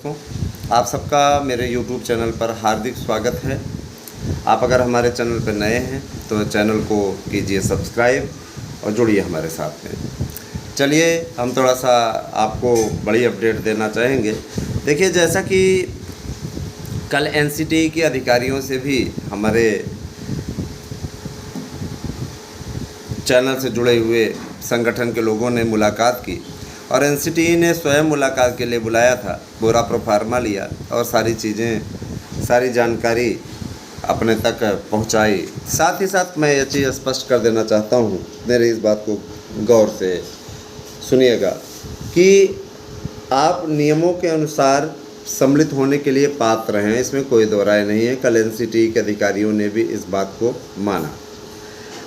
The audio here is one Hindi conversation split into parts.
दोस्तों, आप सबका मेरे YouTube चैनल पर हार्दिक स्वागत है। आप अगर हमारे चैनल पर नए हैं तो चैनल को कीजिए सब्सक्राइब और जुड़िए हमारे साथ में। चलिए हम थोड़ा सा आपको बड़ी अपडेट देना चाहेंगे। देखिए, जैसा कि कल NCTE के अधिकारियों से भी हमारे चैनल से जुड़े हुए संगठन के लोगों ने मुलाकात की और NCTE ने स्वयं मुलाकात के लिए बुलाया था, पूरा प्रोफार्मा लिया और सारी जानकारी अपने तक पहुंचाई। साथ ही साथ मैं ये चीज़ स्पष्ट कर देना चाहता हूं, मेरी इस बात को गौर से सुनिएगा कि आप नियमों के अनुसार सम्मिलित होने के लिए पात्र हैं, इसमें कोई दो राय नहीं है। कल NCTE के अधिकारियों ने भी इस बात को माना।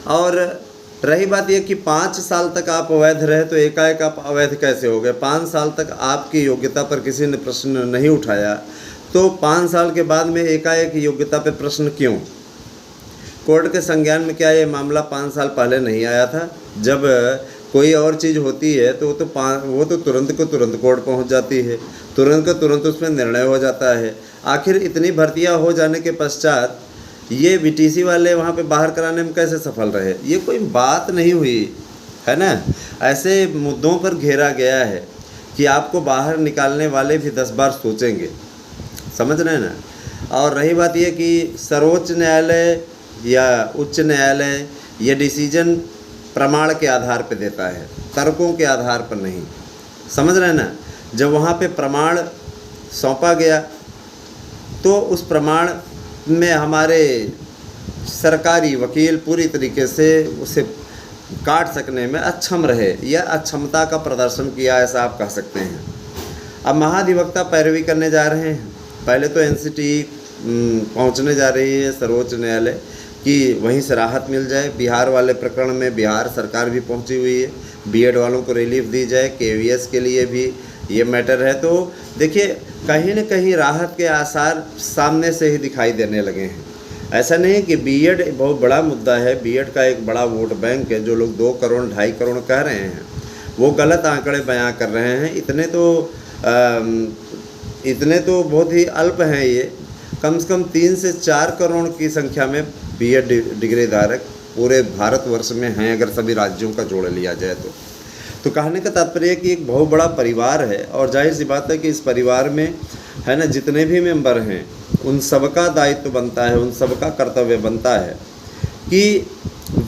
और रही बात यह कि 5 साल तक आप अवैध रहे तो एकाएक आप अवैध कैसे हो गए। 5 साल तक आपकी योग्यता पर किसी ने प्रश्न नहीं उठाया, तो 5 साल के बाद में एकाएक योग्यता पर प्रश्न क्यों? कोर्ट के संज्ञान में क्या ये मामला 5 साल पहले नहीं आया था? जब कोई और चीज़ होती है तो वो तो तुरंत को तुरंत कोर्ट पहुंच जाती है, तुरंत को तुरंत उसमें निर्णय हो जाता है। आखिर इतनी भर्तियां हो जाने के पश्चात ये VTC वाले वहाँ पे बाहर कराने में कैसे सफल रहे? ये कोई बात नहीं हुई है ना। ऐसे मुद्दों पर घेरा गया है कि आपको बाहर निकालने वाले भी 10 बार सोचेंगे, समझ रहे हैं ना। और रही बात ये कि सर्वोच्च न्यायालय या उच्च न्यायालय ये डिसीजन प्रमाण के आधार पर देता है, तर्कों के आधार पर नहीं, समझ रहे हैं ना। जब वहाँ पे प्रमाण सौंपा गया तो उस प्रमाण में हमारे सरकारी वकील पूरी तरीके से उसे काट सकने में अक्षम रहे या अक्षमता का प्रदर्शन किया, ऐसा आप कह सकते हैं। अब महाधिवक्ता पैरवी करने जा रहे हैं। पहले तो NCTE पहुंचने जा रही है सर्वोच्च न्यायालय कि वहीं से राहत मिल जाए। बिहार वाले प्रकरण में बिहार सरकार भी पहुंची हुई है, B.Ed वालों को रिलीफ दी जाए, KVS के लिए भी ये मैटर है। तो देखिए, कहीं न कहीं राहत के आसार सामने से ही दिखाई देने लगे हैं। ऐसा नहीं कि B.Ed बहुत बड़ा मुद्दा है, B.Ed का एक बड़ा वोट बैंक है। जो लोग 2 करोड़ 2.5 करोड़ कह रहे हैं वो गलत आंकड़े बयां कर रहे हैं। इतने तो बहुत ही अल्प हैं। ये कम से कम 3 से 4 करोड़ की संख्या में B.Ed डिग्री धारक पूरे भारतवर्ष में हैं, अगर सभी राज्यों का जोड़ लिया जाए तो कहने का तात्पर्य कि एक बहुत बड़ा परिवार है। और जाहिर सी बात है कि इस परिवार में है ना, जितने भी मेंबर हैं उन सबका दायित्व बनता है, उन सबका कर्तव्य बनता है कि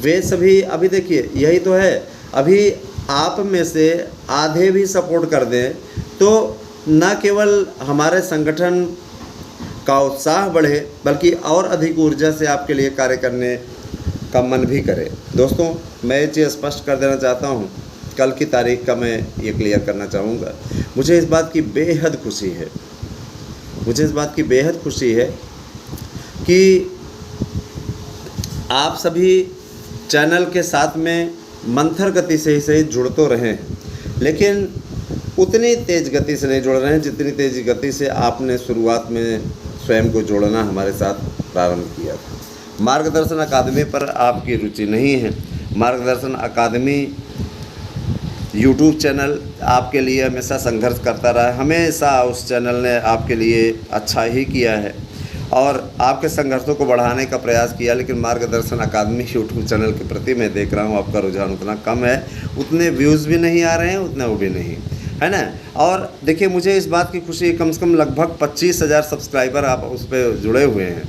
वे सभी, अभी देखिए यही तो है, अभी आप में से आधे भी सपोर्ट कर दें तो न केवल हमारे संगठन का उत्साह बढ़े बल्कि और अधिक ऊर्जा से आपके लिए कार्य करने का मन भी करे। दोस्तों, मैं ये चीज़ स्पष्ट कर देना चाहता हूँ, कल की तारीख का मैं ये क्लियर करना चाहूँगा। मुझे इस बात की बेहद खुशी है कि आप सभी चैनल के साथ में मंथर गति से ही सही जुड़ तो रहे हैं, लेकिन उतनी तेज़ गति से नहीं जुड़ रहे हैं जितनी तेज़ गति से आपने शुरुआत में स्वयं को जोड़ना हमारे साथ प्रारंभ किया था। मार्गदर्शन अकादमी पर आपकी रुचि नहीं है। मार्गदर्शन अकादमी YouTube चैनल आपके लिए हमेशा संघर्ष करता रहा है, हमेशा उस चैनल ने आपके लिए अच्छा ही किया है और आपके संघर्षों को बढ़ाने का प्रयास किया। लेकिन मार्गदर्शन अकादमी YouTube चैनल के प्रति मैं देख रहा हूँ आपका रुझान उतना कम है, उतने व्यूज़ भी नहीं आ रहे हैं, उतने वो भी नहीं है ना। और देखिए, मुझे इस बात की खुशी है, कम से कम लगभग 25,000 सब्सक्राइबर आप उस पर जुड़े हुए हैं,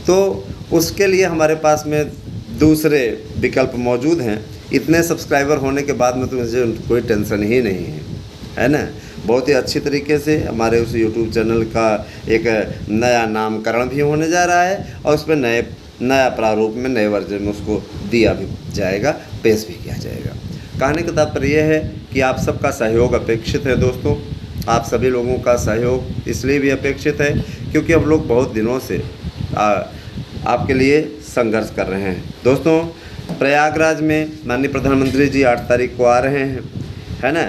तो उसके लिए हमारे पास में दूसरे विकल्प मौजूद हैं। इतने सब्सक्राइबर होने के बाद में तो मुझे कोई टेंशन ही नहीं है ना। बहुत ही अच्छी तरीके से हमारे उस YouTube चैनल का एक नया नामकरण भी होने जा रहा है और उस पर नया प्रारूप में नए वर्जन में उसको दिया भी जाएगा, पेश भी किया जाएगा। कहने का तात्पर्य यह है कि आप सबका सहयोग अपेक्षित है। दोस्तों, आप सभी लोगों का सहयोग इसलिए भी अपेक्षित है क्योंकि हम लोग बहुत दिनों से आपके लिए संघर्ष कर रहे हैं। दोस्तों, प्रयागराज में माननीय प्रधानमंत्री जी 8 तारीख को आ रहे हैं, है ना।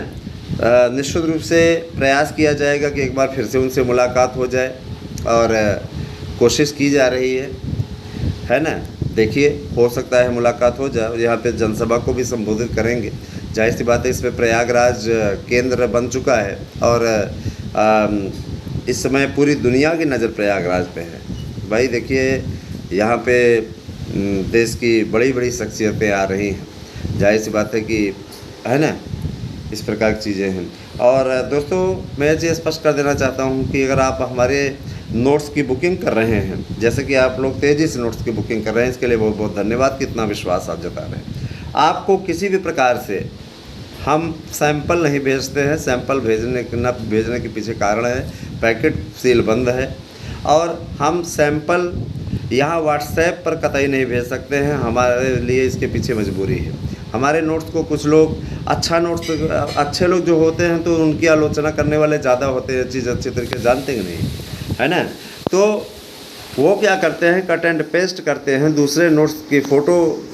निश्चित रूप से प्रयास किया जाएगा कि एक बार फिर से उनसे मुलाकात हो जाए और कोशिश की जा रही है ना। देखिए, हो सकता है मुलाकात हो जाए। यहाँ पे जनसभा को भी संबोधित करेंगे। जाहिर सी बात है, इसमें प्रयागराज केंद्र बन चुका है और इस समय पूरी दुनिया की नज़र प्रयागराज पे है। भाई देखिए यहाँ पे देश की बड़ी बड़ी शख्सियतें आ रही हैं, जाहिर सी बात है कि है ना, इस प्रकार की चीज़ें हैं। और दोस्तों मैं ये स्पष्ट कर देना चाहता हूँ कि अगर आप हमारे नोट्स की बुकिंग कर रहे हैं, जैसे कि आप लोग तेज़ी से नोट्स की बुकिंग कर रहे हैं, इसके लिए बहुत बहुत धन्यवाद कि इतना विश्वास आप जता रहे हैं। आपको किसी भी प्रकार से हम सैंपल नहीं भेजते हैं। सैंपल भेजने के पीछे कारण है पैकेट सील बंद है, और हम सैंपल यहाँ व्हाट्सएप पर कतई नहीं भेज सकते हैं। हमारे लिए इसके पीछे मजबूरी है। हमारे नोट्स को कुछ लोग अच्छे लोग जो होते हैं तो उनकी आलोचना करने वाले ज़्यादा होते हैं, चीज़ अच्छे तरीके से जानते ही नहीं, है ना। तो वो क्या करते हैं, कट एंड पेस्ट करते हैं, दूसरे नोट्स की फ़ोटो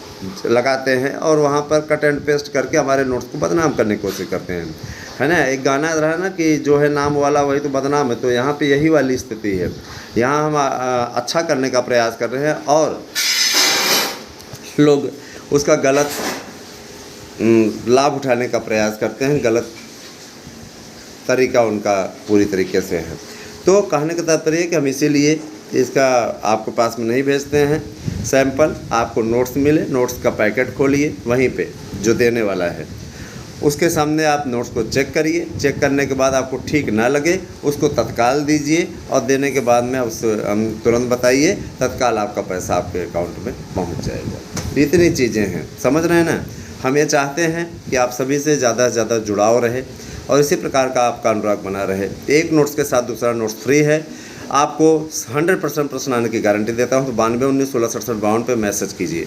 लगाते हैं और वहाँ पर कट एंड पेस्ट करके हमारे नोट्स को बदनाम करने की कोशिश करते हैं, है ना। एक गाना रहा ना कि जो है नाम वाला वही तो बदनाम है, तो यहाँ पे यही वाली स्थिति है। यहाँ हम अच्छा करने का प्रयास कर रहे हैं और लोग उसका गलत लाभ उठाने का प्रयास करते हैं, गलत तरीका उनका पूरी तरीके से है। तो कहने का तात्पर्य है कि हम इसीलिए इसका आपके पास में नहीं भेजते हैं सैंपल। आपको नोट्स मिले, नोट्स का पैकेट खोलिए, वहीं पे जो देने वाला है उसके सामने आप नोट्स को चेक करिए। चेक करने के बाद आपको ठीक ना लगे उसको तत्काल दीजिए, और देने के बाद में उससे तुरंत बताइए, तत्काल आपका पैसा आपके अकाउंट में पहुंच जाएगा। इतनी चीज़ें हैं, समझ रहे हैं ना। हम ये चाहते हैं कि आप सभी से ज़्यादा से ज़्यादा जुड़ाव रहे और इसी प्रकार का आपका अनुराग बना रहे। एक नोट्स के साथ दूसरा नोट्स फ्री है। आपको 100% प्रश्न आने की गारंटी देता हूँ। तो 92 19 16 67 52 पे मैसेज कीजिए।